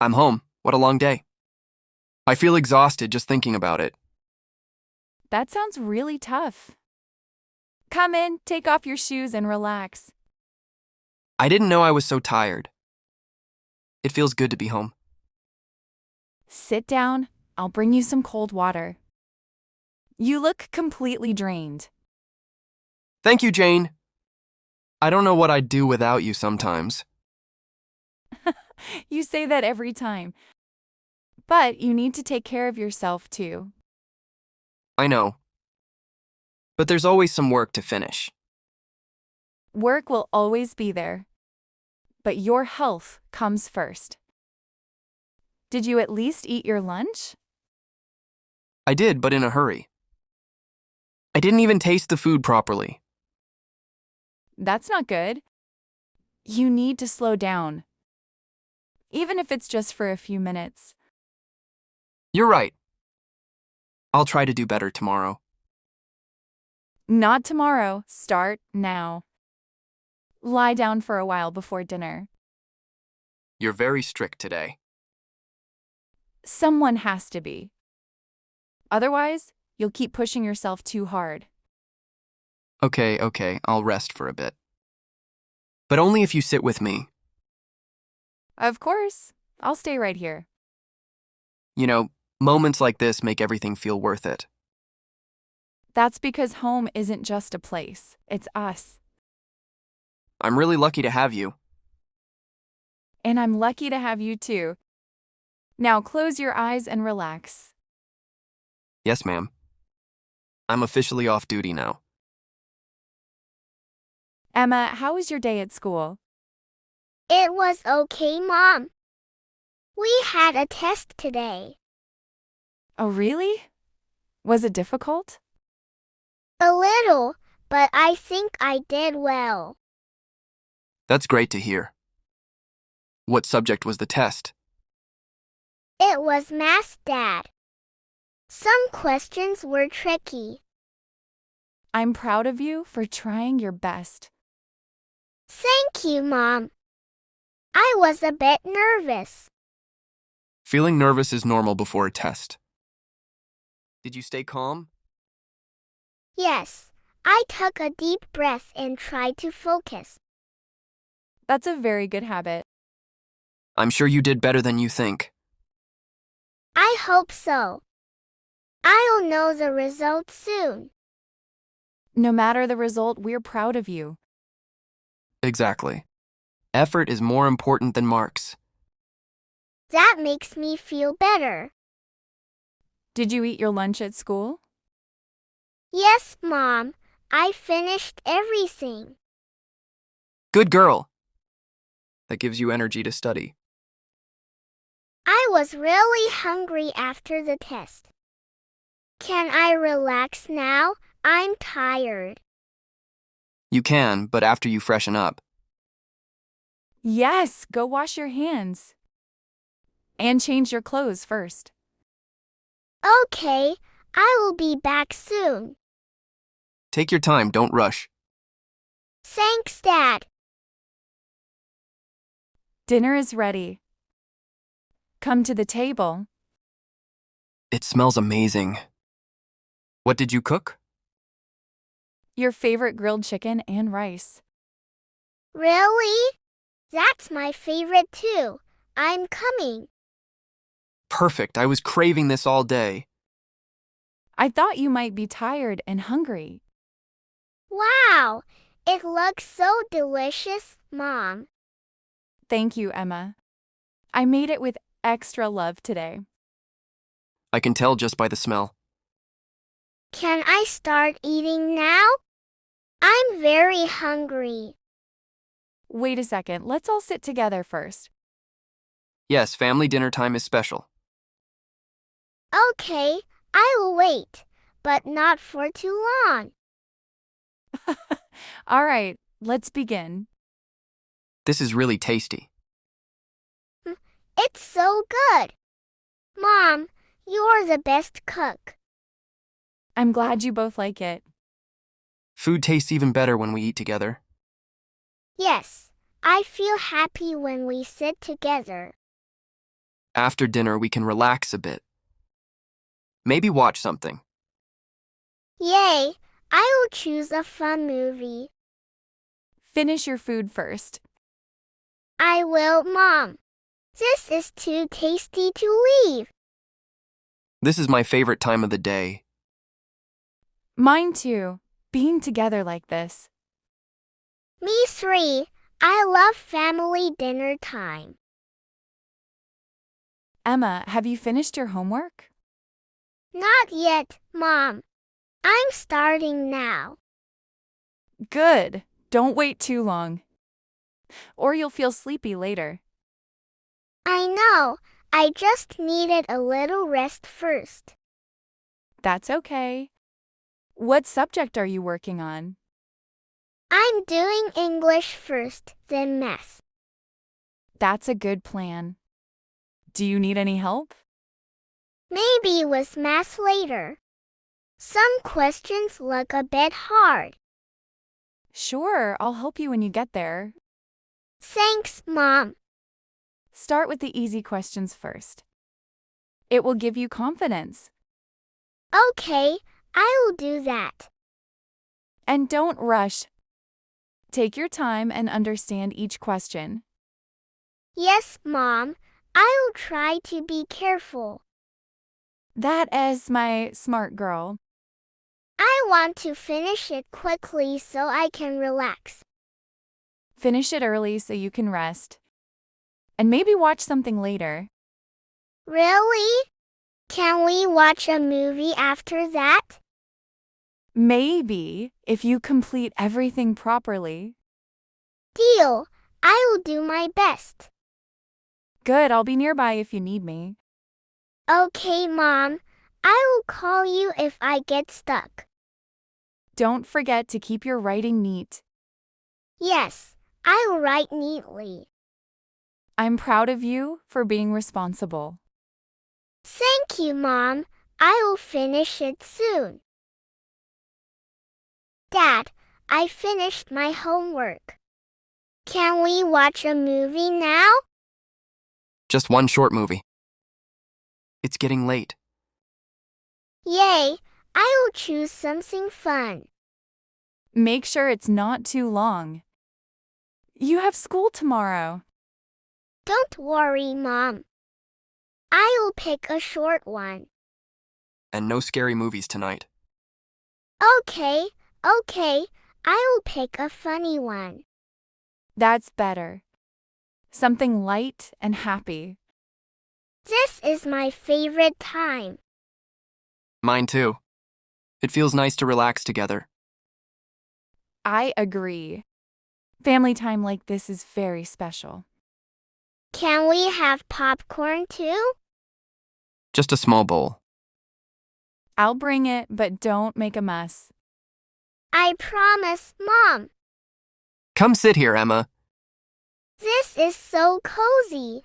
I'm home. What a long day. I feel exhausted just thinking about it. That sounds really tough. Come in, take off your shoes, and relax. I didn't know I was so tired. It feels good to be home. Sit down. I'll bring you some cold water. You look completely drained. Thank you, Jane. I don't know what I'd do without you sometimes. You say that every time. But you need to take care of yourself too. I know. But there's always some work to finish. Work will always be there. But your health comes first. Did you at least eat your lunch? I did, but in a hurry. I didn't even taste the food properly. That's not good. You need to slow down. Even if it's just for a few minutes. You're right. I'll try to do better tomorrow. Not tomorrow. Start now. Lie down for a while before dinner. You're very strict today. Someone has to be. Otherwise, you'll keep pushing yourself too hard. Okay, I'll rest for a bit. But only if you sit with me. Of course. I'll stay right here. You know, moments like this make everything feel worth it. That's because home isn't just a place. It's us. I'm really lucky to have you. And I'm lucky to have you too. Now close your eyes and relax. Yes, ma'am. I'm officially off duty now. Emma, how was your day at school? It was okay, Mom. We had a test today. Oh, really? Was it difficult? A little, but I think I did well. That's great to hear. What subject was the test? It was math, Dad. Some questions were tricky. I'm proud of you for trying your best. Thank you, Mom. I was a bit nervous. Feeling nervous is normal before a test. Did you stay calm? Yes, I took a deep breath and tried to focus. That's a very good habit. I'm sure you did better than you think. I hope so. I'll know the results soon. No matter the result, we're proud of you. Exactly. Effort is more important than marks. That makes me feel better. Did you eat your lunch at school? Yes, Mom. I finished everything. Good girl. That gives you energy to study. I was really hungry after the test. Can I relax now? I'm tired. You can, but after you freshen up. Yes, go wash your hands. And change your clothes first. Okay, I will be back soon. Take your time, don't rush. Thanks, Dad. Dinner is ready. Come to the table. It smells amazing. What did you cook? Your favorite grilled chicken and rice. Really? That's my favorite too. I'm coming. Perfect. I was craving this all day. I thought you might be tired and hungry. Wow, it looks so delicious, Mom. Thank you, Emma. I made it with extra love today. I can tell just by the smell. Can I start eating now? I'm very hungry. Wait a second, let's all sit together first. Yes, family dinner time is special. Okay, I'll wait, but not for too long. All right, let's begin. This is really tasty. It's so good. Mom, you're the best cook. I'm glad you both like it. Food tastes even better when we eat together. Yes, I feel happy when we sit together. After dinner, we can relax a bit. Maybe watch something. Yay! I will choose a fun movie. Finish your food first. I will, Mom. This is too tasty to leave. This is my favorite time of the day. Mine too, being together like this. Me three. I love family dinner time. Emma, have you finished your homework? Not yet, Mom. I'm starting now. Good. Don't wait too long. Or you'll feel sleepy later. I know. I just needed a little rest first. That's okay. What subject are you working on? I'm doing English first, then math. That's a good plan. Do you need any help? Maybe with math later. Some questions look a bit hard. Sure, I'll help you when you get there. Thanks, Mom. Start with the easy questions first. It will give you confidence. Okay, I will do that. And don't rush. Take your time and understand each question. Yes, Mom. I will try to be careful. That is my smart girl. I want to finish it quickly so I can relax. Finish it early so you can rest. And maybe watch something later. Really? Can we watch a movie after that? Maybe, if you complete everything properly. Deal. I will do my best. Good, I'll be nearby if you need me. Okay, Mom. I will call you if I get stuck. Don't forget to keep your writing neat. Yes, I will write neatly. I'm proud of you for being responsible. Thank you, Mom. I will finish it soon. Dad, I finished my homework. Can we watch a movie now? Just one short movie. It's getting late. Yay! I will choose something fun. Make sure it's not too long. You have school tomorrow. Don't worry, Mom. I will pick a short one. And no scary movies tonight. Okay. I will pick a funny one. That's better. Something light and happy. This is my favorite time. Mine too. It feels nice to relax together. I agree. Family time like this is very special. Can we have popcorn too? Just a small bowl. I'll bring it, but don't make a mess. I promise, Mom. Come sit here, Emma. This is so cozy.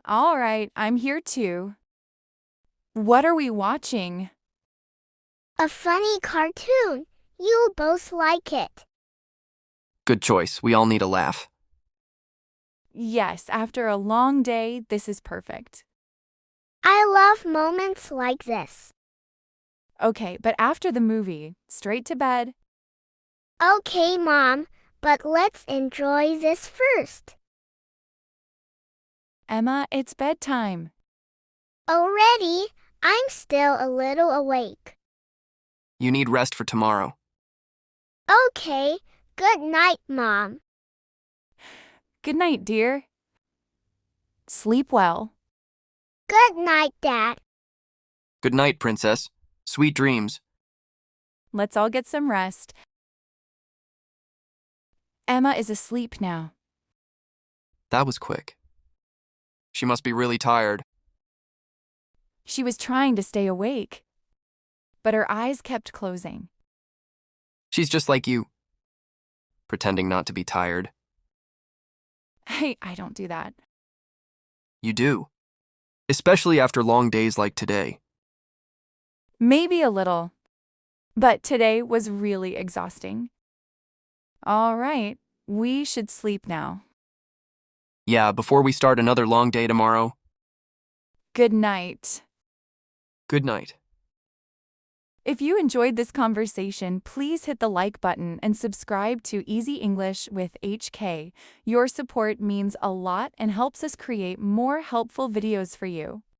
All right, I'm here too. What are we watching? A funny cartoon. You'll both like it. Good choice. We all need a laugh. Yes, after a long day, this is perfect. I love moments like this. Okay, but after the movie, straight to bed. Okay, Mom, but let's enjoy this first. Emma, it's bedtime. Already? I'm still a little awake. You need rest for tomorrow. Okay, good night, Mom. Good night, dear. Sleep well. Good night, Dad. Good night, Princess. Sweet dreams. Let's all get some rest. Emma is asleep now. That was quick. She must be really tired. She was trying to stay awake, but her eyes kept closing. She's just like you. Pretending not to be tired. Hey, I don't do that. You do. Especially after long days like today. Maybe a little, but today was really exhausting. All right, we should sleep now. Yeah, before we start another long day tomorrow. Good night. Good night. If you enjoyed this conversation, please hit the like button and subscribe to Easy English with HK. Your support means a lot and helps us create more helpful videos for you.